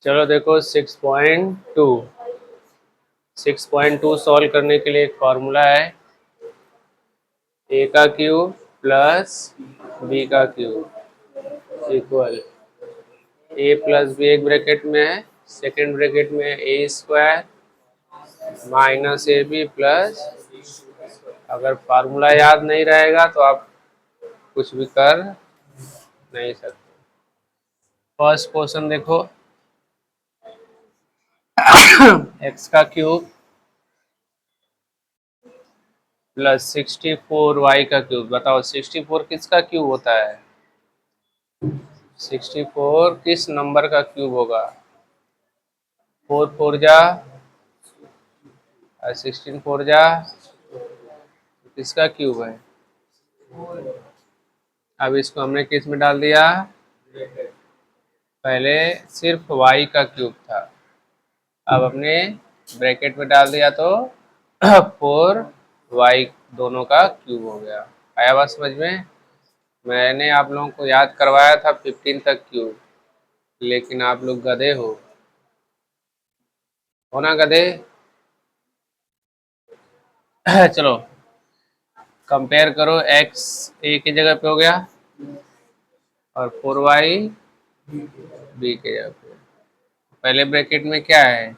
चलो देखो 6.2 सॉल्व करने के लिए एक फॉर्मूला है ए का क्यूब प्लस बी का cube equal A plus B एक ब्रैकेट में है, सेकेंड ब्रैकेट में A square minus A B plus, अगर फार्मूला याद नहीं रहेगा तो आप कुछ भी कर नहीं सकते। फर्स्ट क्वेश्चन देखो एक्स का क्यूब प्लस 64 वाई का क्यूब। बताओ 64 किसका क्यूब होता है? 64 किस नंबर का क्यूब होगा? 4 4 जा 16 4 जा किसका क्यूब है? अब इसको हमने किस में डाल दिया? पहले सिर्फ y का क्यूब था, अब हमने ब्रैकेट में डाल दिया तो 4y दोनों का क्यूब हो गया। आया बात समझ में? मैंने आप लोगों को याद करवाया था 15 तक क्यूब, लेकिन आप लोग गधे हो ना गधे? चलो कंपेयर करो, x a की जगह पे हो गया और 4y b की जगह पे। पहले ब्रैकेट में क्या है?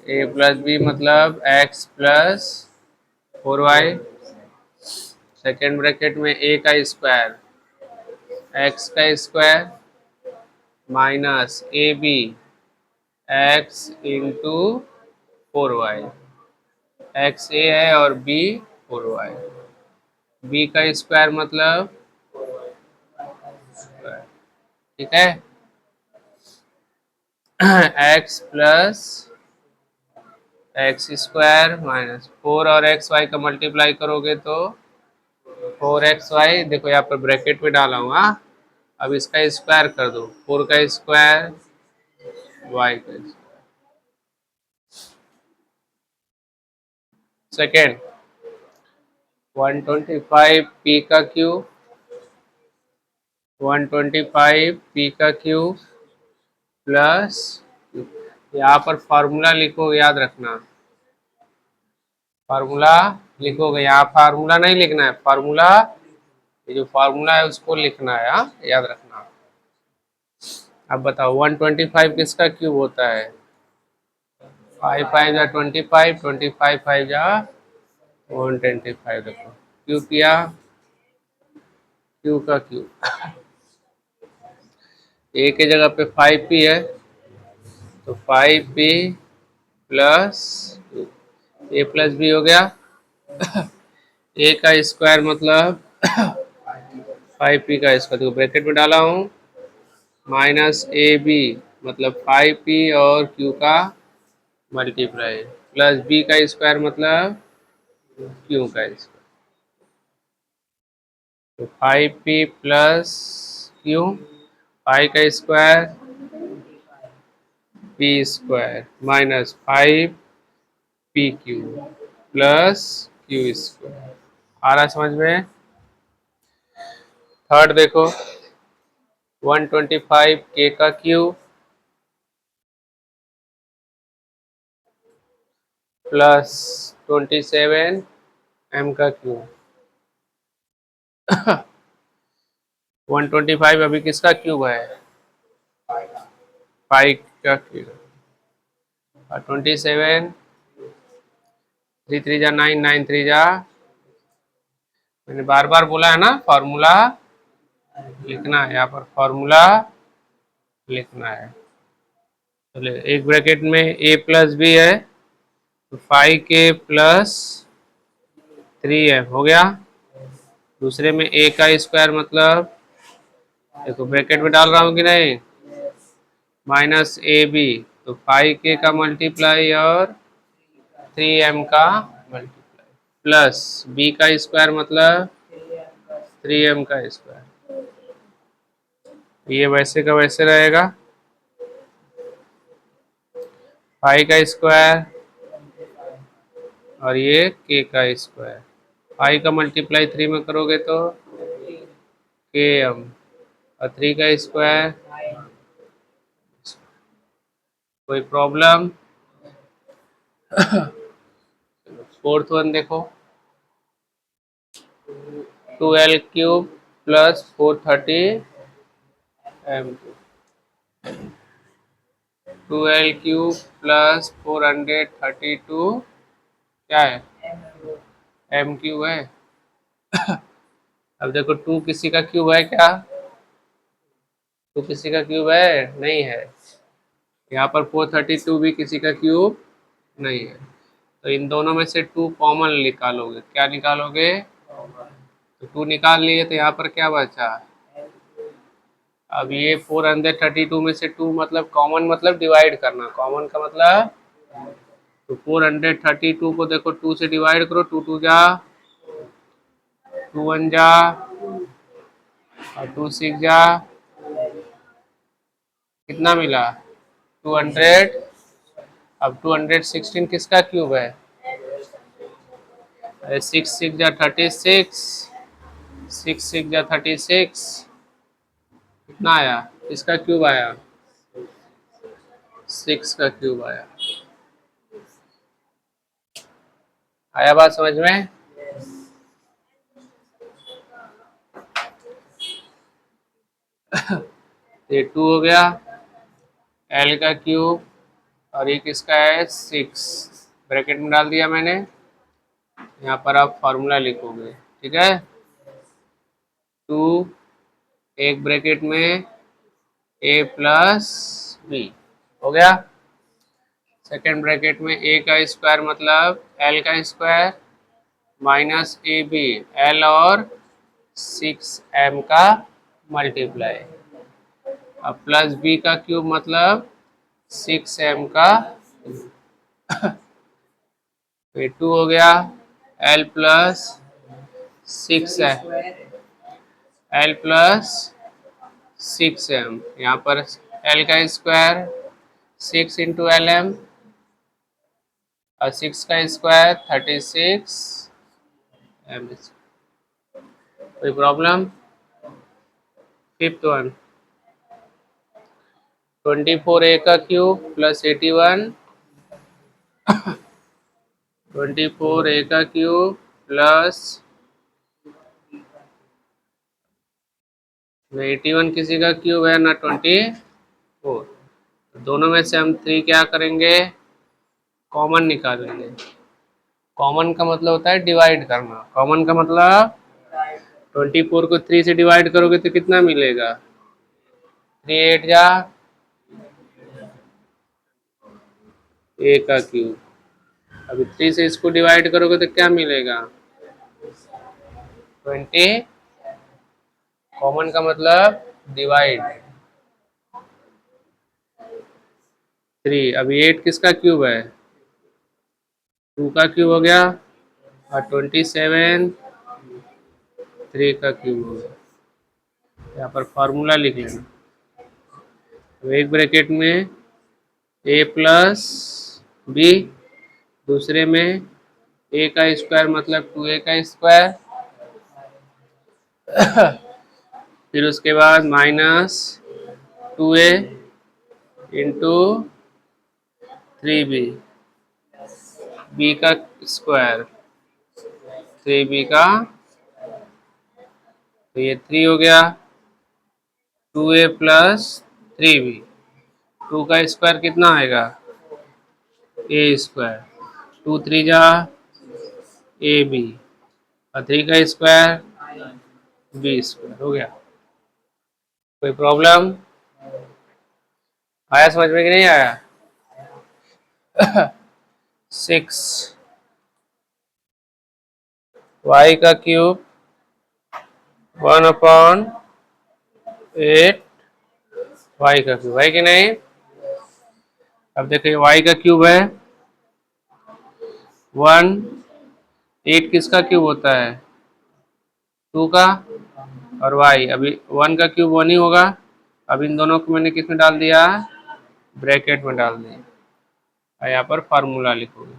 a प्लस बी मतलब x plus 4y, second bracket में a का स्क्वायर x का square minus A B x into 4y, x a है और b 4y, b का स्क्वायर मतलब ठीक है x plus x square minus 4 और एक्स वाई का मल्टीप्लाई करोगे तो 4xy, देखो यहाँ पर ब्रैकेट में डाला हूँ। हाँ, अब इसका स्क्वायर कर दो, 4 का स्क्वायर y का स्क्वायर। सेकेंड 125 p का क्यूब 125 p का क्यूब प्लस, यहाँ पर फार्मूला लिखो, याद रखना फार्मूला लिखोगे, यहाँ फार्मूला नहीं लिखना है, फार्मूला ये जो फार्मूला है उसको लिखना है। हाँ, याद रखना। अब बताओ 125 किसका क्यूब होता है? 5 5 जा 25, 25 5 जा 125। देखो क्यू किया, क्यू का क्यूब ए की जगह पे 5p है तो 5p प्लस ए प्लस बी हो गया। ए का स्क्वायर मतलब 5p का स्क्वायर, देखो ब्रैकेट में डाला हूँ, माइनस ए बी मतलब 5p और क्यू का मल्टीप्लाई प्लस बी का स्क्वायर मतलब क्यू का स्क्वायर, तो 5p प्लस क्यू, पाई का square P square minus 5p Q plus Q square. आ रहा समझ में? थर्ड देखो 125 के का क्यूब प्लस 27 एम का क्यूब। 125 अभी किसका क्यूब है? पाई का क्यूब, और 27 3 3 जा 9 9 3 जा, मैंने बार बार बोला है ना फॉर्मूला लिखना है, यहाँ पर फॉर्मूला लिखना है। चलिए एक ब्रैकेट में a प्लस बी है तो 5k प्लस 3m हो गया, दूसरे में a का स्क्वायर मतलब, देखो ब्रैकेट में डाल रहा हूँ कि नहीं, माइनस ए बी तो 5k का मल्टीप्लाई और 3m का मल्टीप्लाई प्लस b का स्क्वायर मतलब 3m का स्क्वायर, ये वैसे का वैसे रहेगा। 5 का स्क्वायर और ये k का स्क्वायर, 5 का मल्टीप्लाई 3 में करोगे तो km और 3 का स्क्वायर कोई प्रॉब्लम? फोर्थ वन देखो, 2L³ plus 430 m, 2L³ plus 432 क्या है, m³ है। अब देखो 2 किसी का क्यूब है क्या, 2 किसी का क्यूब है नहीं है, यहाँ पर 432 भी किसी का क्यूब नहीं है, तो इन दोनों में से 2 कॉमन निकालोगे, क्या निकालोगे, तो 2 निकाल लिए तो यहाँ पर क्या बचा, अब ये 432 में से 2 मतलब कॉमन, मतलब डिवाइड करना, कॉमन का मतलब, तो 432 को देखो 2 से डिवाइड करो, 2 2 जा, 2 1 जा और 2 6 जा, कितना मिला 200। अब 216 किसका क्यूब है, 6 6 जा 36, 6 6 जा 36, कितना आया, किसका क्यूब आया, 6 का क्यूब आया। आया बात समझ में? ये 2 हो गया, L का क्यूब, और ये किसका है 6, ब्रैकेट में डाल दिया मैंने, यहाँ पर आप फॉर्मूला लिखोगे, ठीक है, 2 एक ब्रैकेट में a प्लस बी हो गया, सेकेंड ब्रैकेट में a का स्क्वायर मतलब L का square minus A B, L और 6m का मल्टीप्लाई, अब प्लस b का क्यूब मतलब 6m का, तो ये 2 हो गया, L प्लस 6 है, L प्लस 6m, यहाँ पर L का स्क्वायर 6 इंटू LM और 6 का स्क्वायर 36m। कोई प्रॉब्लम? फिफ्थ वन, 24a का क्यूब प्लस 81, 24a का क्यूब प्लस 81 किसी का क्यूब है ना 24, दोनों में से हम 3 क्या करेंगे, कॉमन निकालेंगे, कॉमन का मतलब होता है डिवाइड करना, कॉमन का मतलब 24 को 3 से डिवाइड करोगे तो कितना मिलेगा, 3 8 जा a का क्यूब, अभी 3 से इसको डिवाइड करोगे तो क्या मिलेगा 20, कॉमन का मतलब डिवाइड 3, अभी 8 किसका क्यूब है, 2 का क्यूब हो गया, और 27 3 का क्यूब हो गया, यहाँ पर फॉर्मूला लिख लेना, तो एक ब्रैकेट में a प्लस बी, दूसरे में a का स्क्वायर मतलब 2a का स्क्वायर, फिर उसके बाद minus 2a into 3b, b का स्क्वायर 3b का, तो ये 3 हो गया, 2a प्लस 3b, 2 का स्क्वायर कितना आएगा a स्क्वायर, 2 3 जा ए बी, और 3 का स्क्वायर बी स्क्वायर हो गया। कोई प्रॉब्लम? आया समझ में कि नहीं आया? 6 y का क्यूब 1/8 y का क्यूब है कि नहीं, अब देखिए y का क्यूब है 1, 8 किसका क्यूब होता है 2 का, और y अभी 1 का क्यूब 1 ही होगा, अब इन दोनों को मैंने किस में डाल दिया, ब्रैकेट में डाल दिया, और यहाँ पर फार्मूला लिखोगे,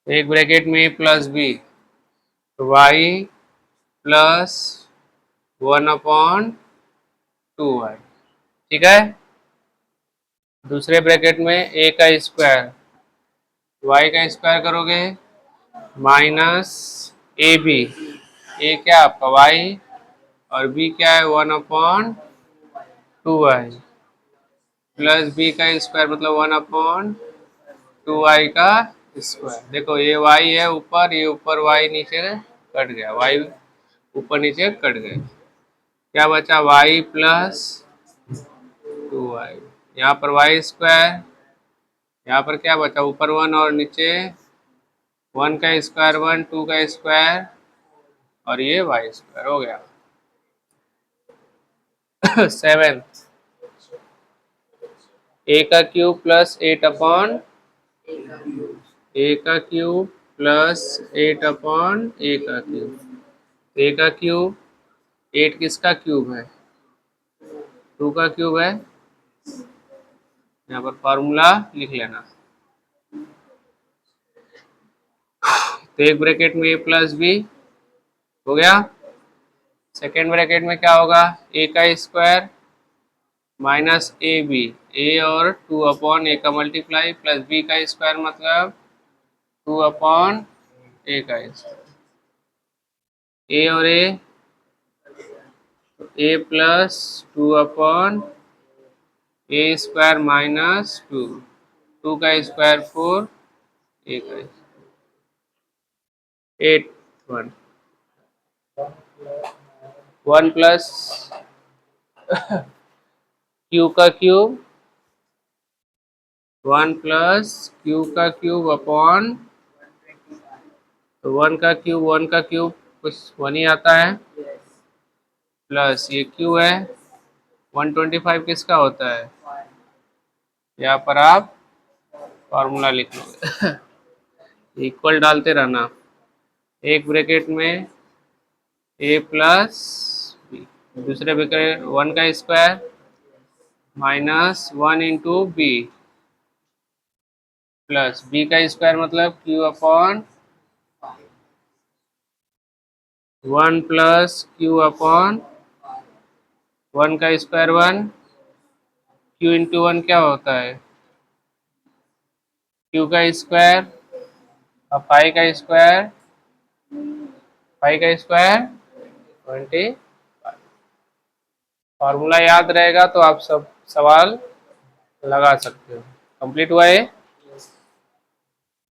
एक ब्रैकेट में a प्लस बी, तो y प्लस 1/2y, ठीक है। दूसरे ब्रैकेट में ए का स्क्वायर, वाई का स्क्वायर करोगे माइनस ए बी, ए क्या आपका वाई और बी क्या है 1/2y प्लस बी का स्क्वायर मतलब 1/2y का स्क्वायर। देखो ये y है ऊपर, ये ऊपर y नीचे कट गया, y ऊपर नीचे कट गए, क्या बचा y प्लस 2y, यहाँ पर y स्क्वायर, यहाँ पर क्या बचा ऊपर 1 और नीचे 1 का स्क्वायर 1, 2 का स्क्वायर और ये y स्क्वायर हो गया। 7 ए का क्यूब प्लस 8/, ए का क्यूब प्लस 8/, ए का क्यूब, ए का क्यूब 8 किसका क्यूब है 2 का क्यूब है, यहाँ पर फॉर्मूला लिख लेना। तो एक ब्रैकेट में ए प्लस बी हो गया, सेकेंड ब्रैकेट में क्या होगा ए का स्क्वायर माइनस ए बी, ए और 2/, ए का मल्टीप्लाई प्लस बी का स्क्वायर मतलब 2/, ए का स्क्वायर, ए और ए प्लस 2/, ए स्क्वायर माइनस 2, 2 का स्क्वायर 4, ए का 8, 1 प्लस क्यू का क्यूब 1 प्लस क्यू का क्यूब अपॉन, तो 1 का क्यूब कुछ 1 ही आता है प्लस ये क्यू है 125 किसका होता है, यहाँ पर आप फॉर्मूला लिख लोगे इक्वल डालते रहना, एक ब्रैकेट में ए प्लस बी, दूसरे ब्रैकेट 1 का square minus 1 into B plus B का स्क्वायर मतलब Q upon 1 plus Q upon 1 का स्क्वायर 1, क्यू इंटू 1 क्या होता है क्यू का स्क्वायर और पाई का स्क्वायर, पाई का स्क्वायर 20। फॉर्मूला याद रहेगा तो आप सब सवाल लगा सकते हो। कंप्लीट हुआ है।